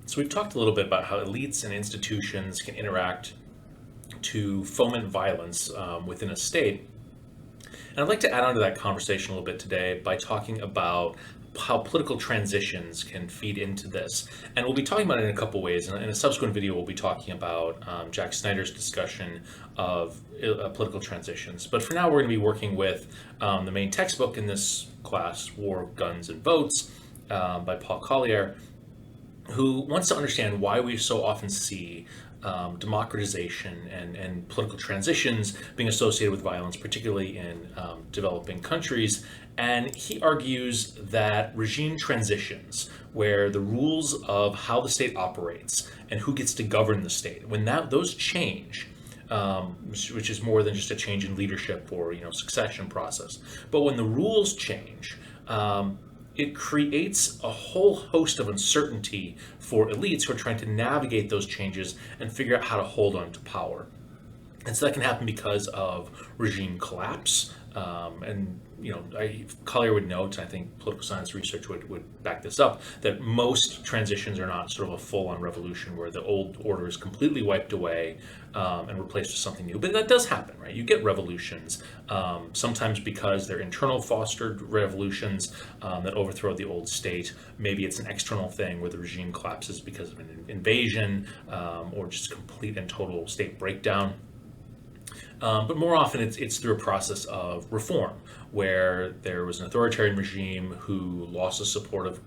So we've talked a little bit about how elites and institutions can interact to foment violence within a state. And I'd like to add on to that conversation a little bit today by talking about how political transitions can feed into this. And we'll be talking about it in a couple ways. In a subsequent video, we'll be talking about Jack Snyder's discussion of political transitions. But for now, we're going to be working with the main textbook in this class, War, Guns, and Votes, by Paul Collier, who wants to understand why we so often see democratization and political transitions being associated with violence, particularly in developing countries. And he argues that regime transitions, where the rules of how the state operates and who gets to govern the state, when those change, which is more than just a change in leadership or succession process, but when the rules change, it creates a whole host of uncertainty for elites who are trying to navigate those changes and figure out how to hold on to power. And so that can happen because of regime collapse. Collier would note, and I think political science research would back this up, that most transitions are not sort of a full-on revolution where the old order is completely wiped away and replaced with something new. But that does happen, right? You get revolutions, sometimes because they're internal fostered revolutions that overthrow the old state. Maybe it's an external thing where the regime collapses because of an invasion or just complete and total state breakdown. But more often it's through a process of reform, where there was an authoritarian regime who lost the support of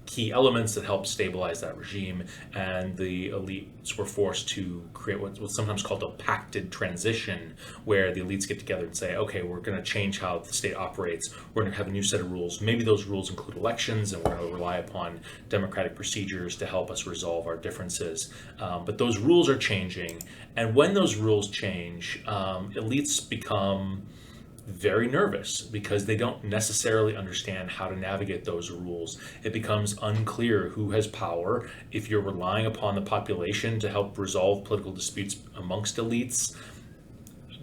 key elements that helped stabilize that regime, and the elites were forced to create what's sometimes called a pacted transition, where the elites get together and say, okay, we're going to change how the state operates, we're going to have a new set of rules. Maybe those rules include elections, and we're going to rely upon democratic procedures to help us resolve our differences. But those rules are changing, and when those rules change, elites become very nervous because they don't necessarily understand how to navigate those rules. It becomes unclear who has power. If you're relying upon the population to help resolve political disputes amongst elites,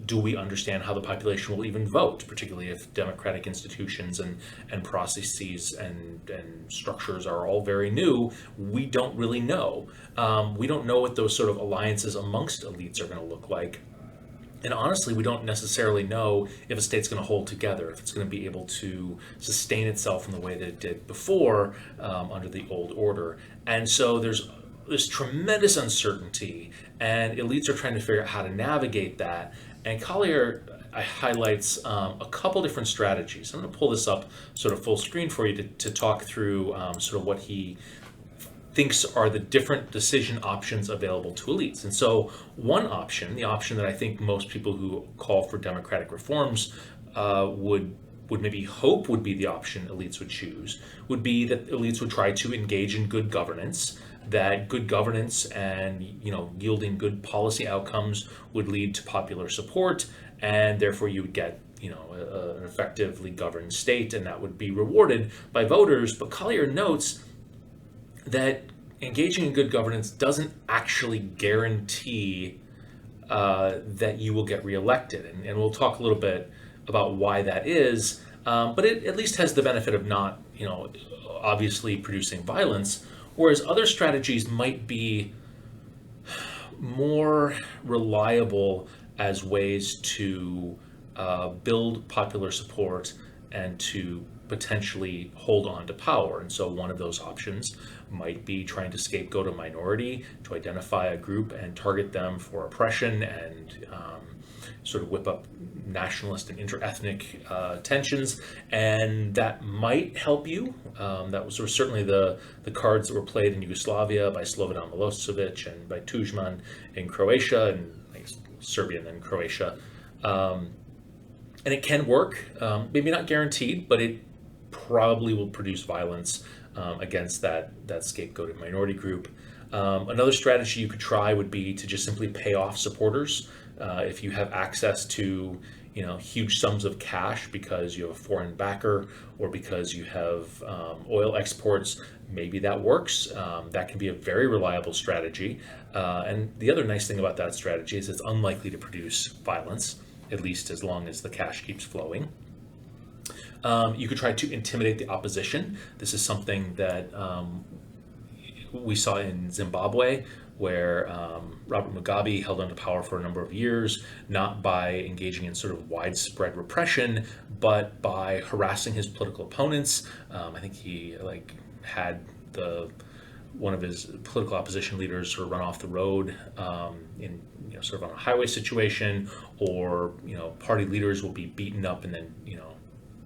do we understand how the population will even vote, particularly if democratic institutions and processes and structures are all very new? We don't really know. We don't know what those sort of alliances amongst elites are going to look like. And honestly, we don't necessarily know if a state's going to hold together, if it's going to be able to sustain itself in the way that it did before under the old order. And so there's this tremendous uncertainty, and elites are trying to figure out how to navigate that. And Collier highlights a couple different strategies. I'm going to pull this up sort of full screen for you to talk through sort of what he thinks are the different decision options available to elites. And so one option, the option that I think most people who call for democratic reforms would maybe hope would be the option elites would choose, would be that elites would try to engage in good governance, that good governance and yielding good policy outcomes would lead to popular support, and therefore you would get an effectively governed state, and that would be rewarded by voters. But Collier notes that engaging in good governance doesn't actually guarantee that you will get reelected. And we'll talk a little bit about why that is, but it at least has the benefit of not, obviously producing violence, whereas other strategies might be more reliable as ways to build popular support and to potentially hold on to power. And so one of those options might be trying to scapegoat a minority, to identify a group and target them for oppression and sort of whip up nationalist and inter-ethnic tensions. And that might help you. That was certainly the cards that were played in Yugoslavia by Slobodan Milosevic and by Tudjman in Croatia, and I guess Serbia and then Croatia. And it can work, maybe not guaranteed, but it probably will produce violence against that scapegoated minority group. Another strategy you could try would be to just simply pay off supporters. If you have access to huge sums of cash because you have a foreign backer or because you have oil exports, maybe that works. That can be a very reliable strategy. And the other nice thing about that strategy is it's unlikely to produce violence, at least as long as the cash keeps flowing. You could try to intimidate the opposition. This is something that we saw in Zimbabwe, where Robert Mugabe held onto power for a number of years, not by engaging in sort of widespread repression, but by harassing his political opponents. I think he had one of his political opposition leaders sort of run off the road in sort of on a highway situation, or party leaders will be beaten up and then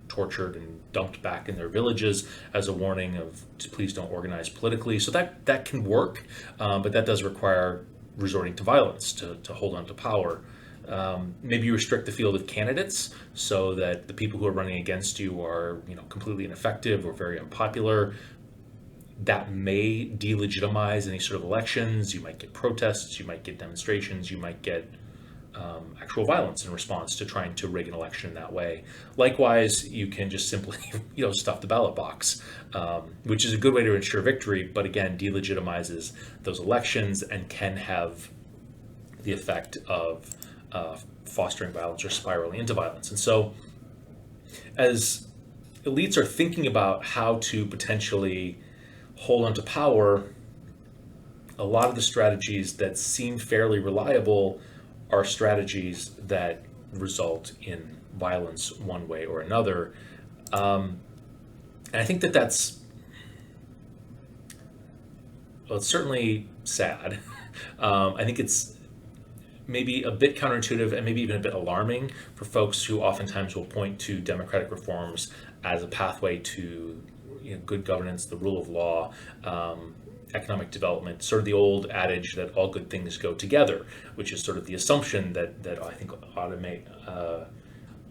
tortured and dumped back in their villages as a warning of please don't organize politically. So that can work, but that does require resorting to violence to hold on to power. Maybe you restrict the field of candidates so that the people who are running against you are completely ineffective or very unpopular. That may delegitimize any sort of elections. You might get protests, you might get demonstrations, you might get actual violence in response to trying to rig an election in that way. Likewise, you can just simply stuff the ballot box, which is a good way to ensure victory, but again, delegitimizes those elections and can have the effect of fostering violence or spiraling into violence. And so as elites are thinking about how to potentially hold onto power, a lot of the strategies that seem fairly reliable are strategies that result in violence one way or another. And I think that's it's certainly sad. I think it's maybe a bit counterintuitive and maybe even a bit alarming for folks who oftentimes will point to democratic reforms as a pathway to good governance, the rule of law, economic development, sort of the old adage that all good things go together, which is sort of the assumption that I think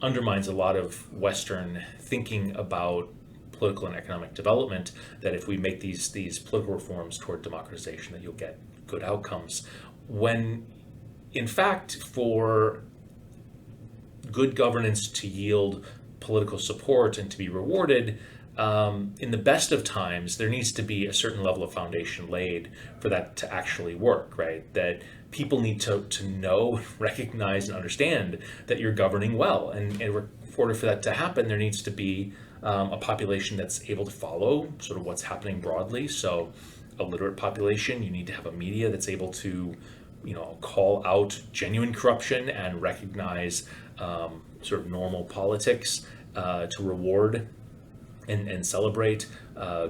undermines a lot of Western thinking about political and economic development, that if we make these political reforms toward democratization, that you'll get good outcomes. When, in fact, for good governance to yield political support and to be rewarded, in the best of times, there needs to be a certain level of foundation laid for that to actually work, right? That people need to know, recognize, and understand that you're governing well. And in order for that to happen, there needs to be a population that's able to follow sort of what's happening broadly. So a literate population, you need to have a media that's able to call out genuine corruption and recognize sort of normal politics, to reward and celebrate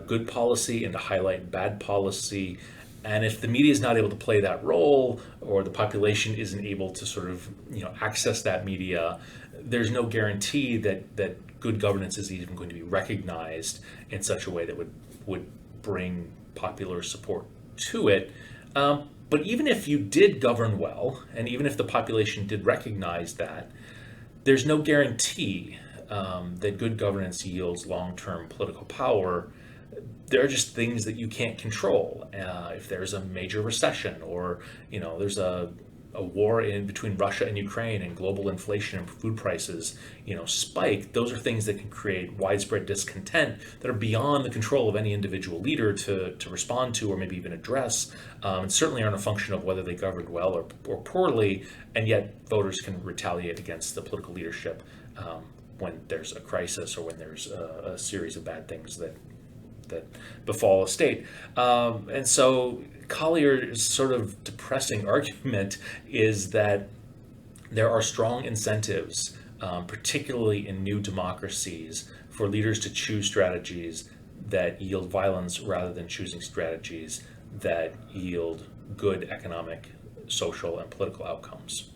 good policy and to highlight bad policy. And if the media is not able to play that role, or the population isn't able to sort of access that media, there's no guarantee that good governance is even going to be recognized in such a way that would bring popular support to it. But even if you did govern well, and even if the population did recognize that, there's no guarantee that good governance yields long-term political power. There are just things that you can't control. If there's a major recession, or there's a war in between Russia and Ukraine, and global inflation and food prices spike, those are things that can create widespread discontent that are beyond the control of any individual leader to respond to, or maybe even address, and certainly aren't a function of whether they governed well or poorly. And yet voters can retaliate against the political leadership when there's a crisis, or when there's a series of bad things that befall a state. And so Collier's sort of depressing argument is that there are strong incentives, particularly in new democracies, for leaders to choose strategies that yield violence rather than choosing strategies that yield good economic, social, and political outcomes.